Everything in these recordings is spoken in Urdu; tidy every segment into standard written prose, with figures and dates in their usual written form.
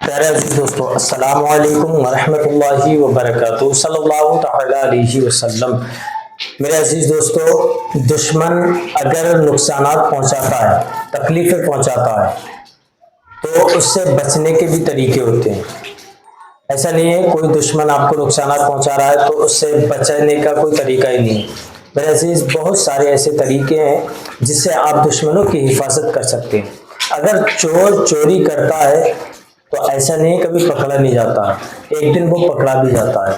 پیارے عزیز دوستو، السلام علیکم ورحمۃ اللہ وبرکاتہ، صلی اللہ تعالی علیہ وسلم۔ میرے عزیز دوستو، دشمن اگر نقصانات پہنچاتا ہے، تکلیفیں پہنچاتا ہے، تو اس سے بچنے کے بھی طریقے ہوتے ہیں۔ ایسا نہیں ہے کوئی دشمن آپ کو نقصانات پہنچا رہا ہے تو اس سے بچنے کا کوئی طریقہ ہی نہیں ہے۔ میرے عزیز، بہت سارے ایسے طریقے ہیں جس سے آپ دشمنوں کی حفاظت کر سکتے ہیں۔ اگر چور چوری کرتا ہے تو ایسا نہیں کبھی پکڑا نہیں جاتا، ایک دن وہ پکڑا بھی جاتا ہے۔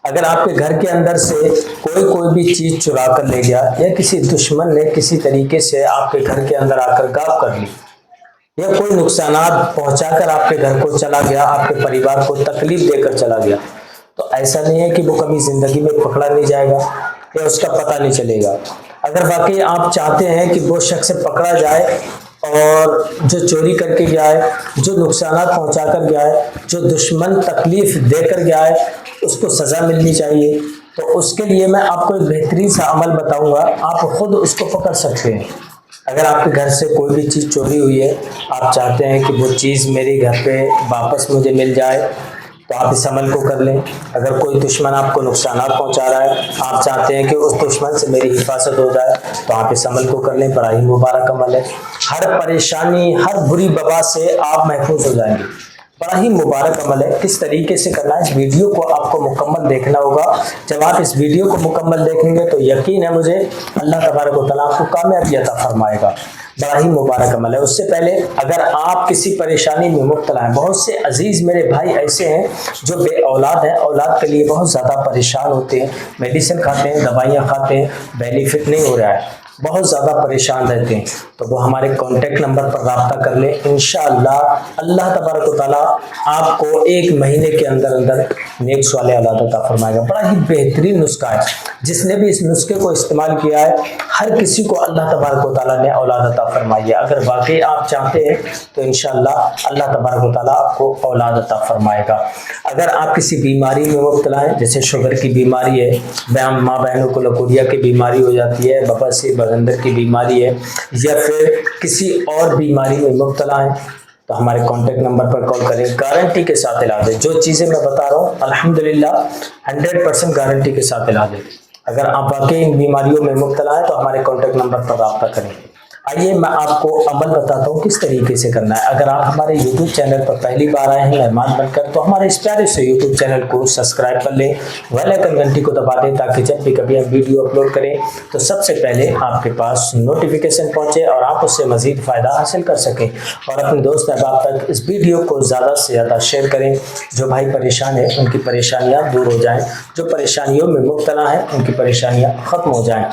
اگر آپ کے گھر کے اندر سے کوئی بھی چیز چرا کر لے گیا، یا کسی دشمن نے کسی طریقے سے آپ کے گھر کے اندر آ کر غاب کر لی، یا کوئی نقصانات پہنچا کر آپ کے گھر کو چلا گیا، آپ کے پریوار کو تکلیف دے کر چلا گیا، تو ایسا نہیں ہے کہ وہ کبھی زندگی میں پکڑا نہیں جائے گا یا اس کا پتہ نہیں چلے گا۔ اگر واقعی آپ چاہتے ہیں کہ وہ شخص پکڑا جائے اور جو چوری کر کے گیا ہے، جو نقصانات پہنچا کر گیا ہے، جو دشمن تکلیف دے کر گیا ہے، اس کو سزا ملنی چاہیے، تو اس کے لیے میں آپ کو ایک بہترین سا عمل بتاؤں گا، آپ خود اس کو پکڑ سکتے ہیں۔ اگر آپ کے گھر سے کوئی بھی چیز چوری ہوئی ہے، آپ چاہتے ہیں کہ وہ چیز میرے گھر پہ واپس مجھے مل جائے، تو آپ اس عمل کو کر لیں۔ اگر کوئی دشمن آپ کو نقصانات پہنچا رہا ہے، آپ چاہتے ہیں کہ اس دشمن سے میری حفاظت ہو جائے، تو آپ اس عمل کو کر لیں۔ بڑا ہی مبارک عمل ہے، ہر پریشانی، ہر بری وبا سے آپ محفوظ ہو جائیں گے۔ بڑا ہی مبارک عمل ہے۔ کس طریقے سے کرنا ہے، اس ویڈیو کو آپ کو مکمل دیکھنا ہوگا۔ جب آپ اس ویڈیو کو مکمل دیکھیں گے تو یقین ہے مجھے، اللہ تبارک و تعالیٰ آپ کو کامیابی عطا فرمائے گا۔ بڑا ہی مبارک عمل ہے۔ اس سے پہلے اگر آپ کسی پریشانی میں مبتلا ہیں، بہت سے عزیز میرے بھائی ایسے ہیں جو بے اولاد ہیں، اولاد کے لیے بہت زیادہ پریشان ہوتے ہیں، میڈیسن کھاتے ہیں، دوائیاں کھاتے ہیں، بیلی فٹ نہیں ہو رہا ہے، بہت زیادہ پریشان رہتے ہیں، تو وہ ہمارے کانٹیکٹ نمبر پر رابطہ کر لیں۔ انشاءاللہ اللہ تبارک و تعالیٰ آپ کو 1 مہینے کے اندر نیک صالح اولاد عطا فرمائے گا۔ بڑا ہی بہترین نسخہ ہے، جس نے بھی اس نسخے کو استعمال کیا ہے، ہر کسی کو اللہ تبارک و تعالیٰ نے اولاد عطا فرمائی ہے۔ اگر واقعی آپ چاہتے ہیں تو انشاءاللہ اللہ تبارک و تعالیٰ آپ کو اولاد عطا فرمائے گا۔ اگر آپ کسی بیماری میں مبتلا ہیں، جیسے شوگر کی بیماری ہے، ماں بہنوں کو لکوریا کی بیماری ہو جاتی ہے، بواسیر بغندر کی بیماری ہے، یا پھر کسی اور بیماری میں مبتلا ہیں، تو ہمارے کانٹیکٹ نمبر پر کال کریں۔ گارنٹی کے ساتھ علاج ہے، جو چیزیں میں بتا رہا ہوں الحمدللہ 100% گارنٹی کے ساتھ علاج ہے۔ اگر آپ واقعی ان بیماریوں میں مبتلا ہیں تو ہمارے کانٹیکٹ نمبر پر رابطہ کریں۔ آئیے میں آپ کو عمل بتاتا ہوں کس طریقے سے کرنا ہے۔ اگر آپ ہمارے یوٹیوب چینل پر پہلی بار آئے ہیں مہمان بن کر، تو ہمارے اس پیارے سے یوٹیوب چینل کو سبسکرائب کر لیں، بیل آئیکن گھنٹی کو دبا دیں، تاکہ جب بھی کبھی ہم ویڈیو اپلوڈ کریں تو سب سے پہلے آپ کے پاس نوٹیفیکیشن پہنچے اور آپ اس سے مزید فائدہ حاصل کر سکیں۔ اور اپنے دوست احباب تک اس ویڈیو کو زیادہ سے زیادہ شیئر کریں۔ جو بھائی پریشان ہیں ان کی پریشانیاں دور ہو جائیں، جو پریشانیوں میں مبتلا ہیں ان کی پریشانیاں ختم ہو جائیں۔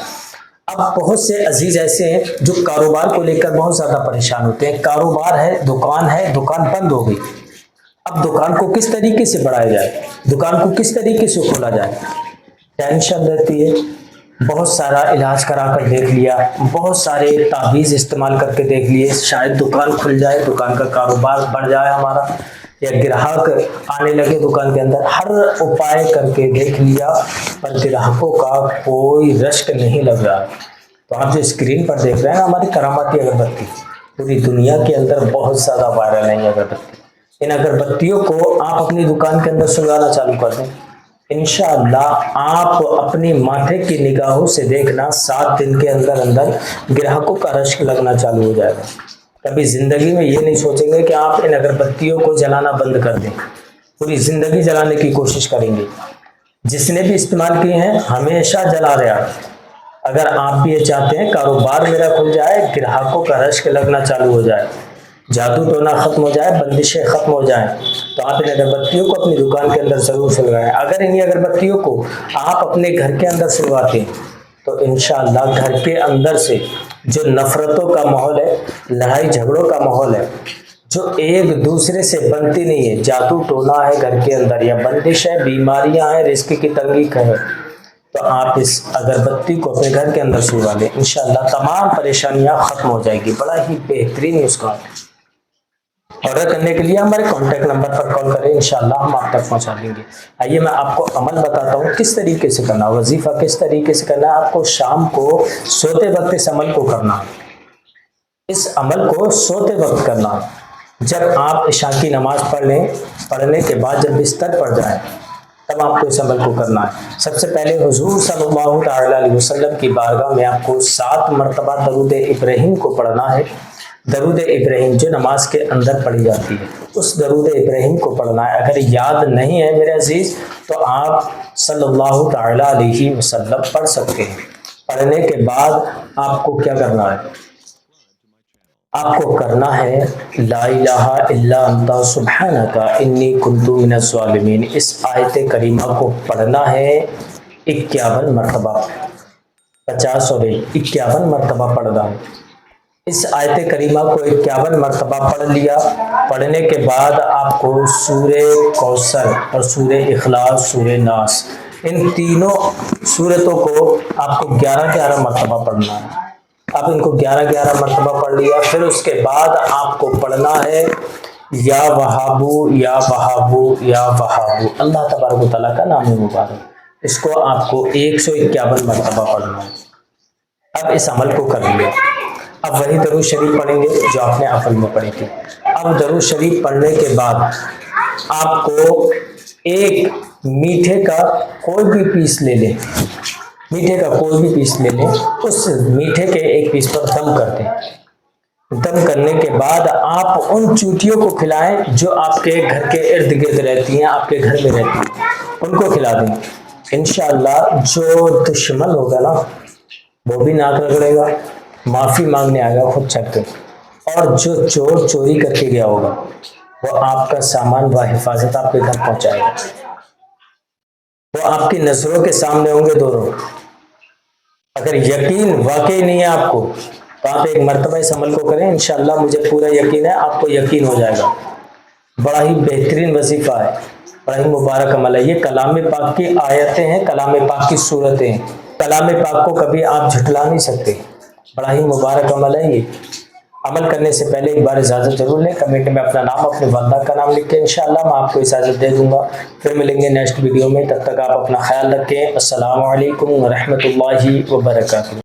اب بہت سے عزیز ایسے ہیں جو کاروبار کو لے کر بہت زیادہ پریشان ہوتے ہیں۔ کاروبار ہے، دکان بند ہو گئی، اب دکان کو کس طریقے سے بڑھایا جائے، دکان کو کس طریقے سے کھولا جائے، ٹینشن رہتی ہے۔ بہت سارا علاج کرا کر دیکھ لیا، بہت سارے تعویذ استعمال کر کے دیکھ لیے، شاید دکان کھل جائے، دکان کا کاروبار بڑھ جائے ہمارا، یا گراہک آنے لگے دکان کے اندر۔ ہر اپائے کر کے دیکھ لیا، پر گراہکوں کا کوئی رشک نہیں لگ رہا۔ تو آپ جو اسکرین پر دیکھ رہے ہیں ہماری کراماتی اگربتی، پوری دنیا کے اندر بہت زیادہ وائرل ہے یہ اگربتی۔ ان اگربتیوں کو آپ اپنی دکان کے اندر سنگانا چالو کر دیں، انشاءاللہ آپ اپنی ماتھے کی نگاہوں سے دیکھنا 7 دن کے اندر گراہکوں کا رشک لگنا چالو ہو جائے گا۔ کبھی زندگی میں یہ نہیں سوچیں گے کہ آپ ان اگربتیوں کو جلانا بند کر دیں، پوری زندگی جلانے کی کوشش کریں گے۔ جس نے بھی استعمال کی ہیں ہمیشہ جلا رہا۔ اگر آپ بھی یہ چاہتے ہیں کاروبار میرا کھل جائے، گراہکوں کا رشک لگنا چالو ہو جائے، جادو ٹونا ختم ہو جائے، بندشیں ختم ہو جائیں، تو آپ ان اگربتیوں کو اپنی دکان کے اندر ضرور سلگائیں۔ اگر ان اگربتیوں کو آپ اپنے گھر کے اندر سلگاتے ہیں تو انشاءاللہ گھر کے اندر سے جو نفرتوں کا ماحول ہے، لڑائی جھگڑوں کا ماحول ہے، جو ایک دوسرے سے بنتی نہیں ہے، جادو ٹونا ہے گھر کے اندر، یا بندش ہے، بیماریاں ہیں، رزق کی تنگی ہے، تو آپ اس اگربتی کو اپنے گھر کے اندر سلگا لیں، انشاءاللہ تمام پریشانیاں ختم ہو جائیں گی۔ بڑا ہی بہترین نسخہ ہے۔ آرڈر کرنے کے لیے ہمارے کانٹیکٹ نمبر پر کال کریں، انشاءاللہ ہم آپ تک پہنچا دیں گے۔ آئیے میں آپ کو عمل بتاتا ہوں کس طریقے سے کرنا ہے، وظیفہ کس طریقے سے کرنا ہے۔ آپ کو شام کو سوتے وقت اس عمل کو کرنا ہے، اس عمل کو سوتے وقت کرنا ہے۔ جب آپ عشاء کی نماز پڑھنے کے بعد جب بستر پر جائیں تب آپ کو اس عمل کو کرنا ہے۔ سب سے پہلے حضور صلی اللہ تعالی علیہ وسلم کی بارگاہ میں آپ کو 7 مرتبہ درود ابراہیم کو پڑھنا ہے۔ درود ابراہیم جو نماز کے اندر پڑھی جاتی ہے، اس درود ابراہیم کو پڑھنا ہے۔ اگر یاد نہیں ہے میرے عزیز تو آپ صلی اللہ تعالی علیہ وسلم پڑھ سکتے ہیں۔ پڑھنے کے بعد آپ کو کیا کرنا ہے؟ آپ کو کرنا ہے لا الہ الا انت سبحانک انی کنت من الظالمین۔ اس آیت کریمہ کو پڑھنا ہے 51 مرتبہ، 50 اور 51 مرتبہ پڑھنا ہے۔ اس آیت کریمہ کو 51 مرتبہ پڑھ لیا۔ پڑھنے کے بعد آپ کو سورہ کوثر اور سورہ اخلاص، سورہ ناس، ان تینوں سورتوں کو آپ کو 11 مرتبہ پڑھنا ہے۔ آپ ان کو 11 مرتبہ پڑھ لیا۔ پھر اس کے بعد آپ کو پڑھنا ہے یا وہابو یا وہابو یا وہابو، اللہ تبارک و تعالیٰ کا نام مبارک، اس کو آپ کو 151 مرتبہ پڑھنا ہے۔ اب اس عمل کو کر لیا۔ اب وہی درود شریف پڑھیں گے جو آپ نے اول میں پڑھی تھی۔ اب درود شریف پڑھنے کے بعد آپ کو ایک میٹھے کا کوئی بھی پیس لے لیں، میٹھے کا کوئی بھی پیس لے لیں، اس میٹھے کے ایک پیس پر دم کر دیں۔ دم کرنے کے بعد آپ ان چوٹیوں کو کھلائیں جو آپ کے گھر کے ارد گرد رہتی ہیں، آپ کے گھر میں رہتی ہیں، ان کو کھلا دیں۔ انشاءاللہ جو دشمن ہوگا نا وہ بھی ناک رگڑے گا، معافی مانگنے آئے گا خود چھٹ کے، اور جو چور چوری کر کے گیا ہوگا وہ آپ کا سامان بحفاظت آپ کے گھر پہنچائے گا۔ وہ آپ کی نظروں کے سامنے ہوں گے دونوں۔ اگر یقین واقعی نہیں ہے آپ کو تو آپ ایک مرتبہ اس عمل کو کریں، انشاءاللہ مجھے پورا یقین ہے آپ کو یقین ہو جائے گا۔ بڑا ہی بہترین وظیفہ ہے، بڑا ہی مبارک عمل ہے۔ یہ کلام پاک کی آیتیں ہیں، کلام پاک کی صورتیں ہیں، کلام پاک کو کبھی آپ جھٹلا نہیں سکتے۔ بڑا ہی مبارک عمل ہے۔ یہ عمل کرنے سے پہلے ایک بار اجازت ضرور لیں، کمنٹ میں اپنا نام، اپنے والدہ کا نام لکھ کے انشاءاللہ میں آپ کو اجازت دے دوں گا۔ پھر ملیں گے نیکسٹ ویڈیو میں، تب تک آپ اپنا خیال رکھیں۔ السلام علیکم ورحمۃ اللہ وبرکاتہ۔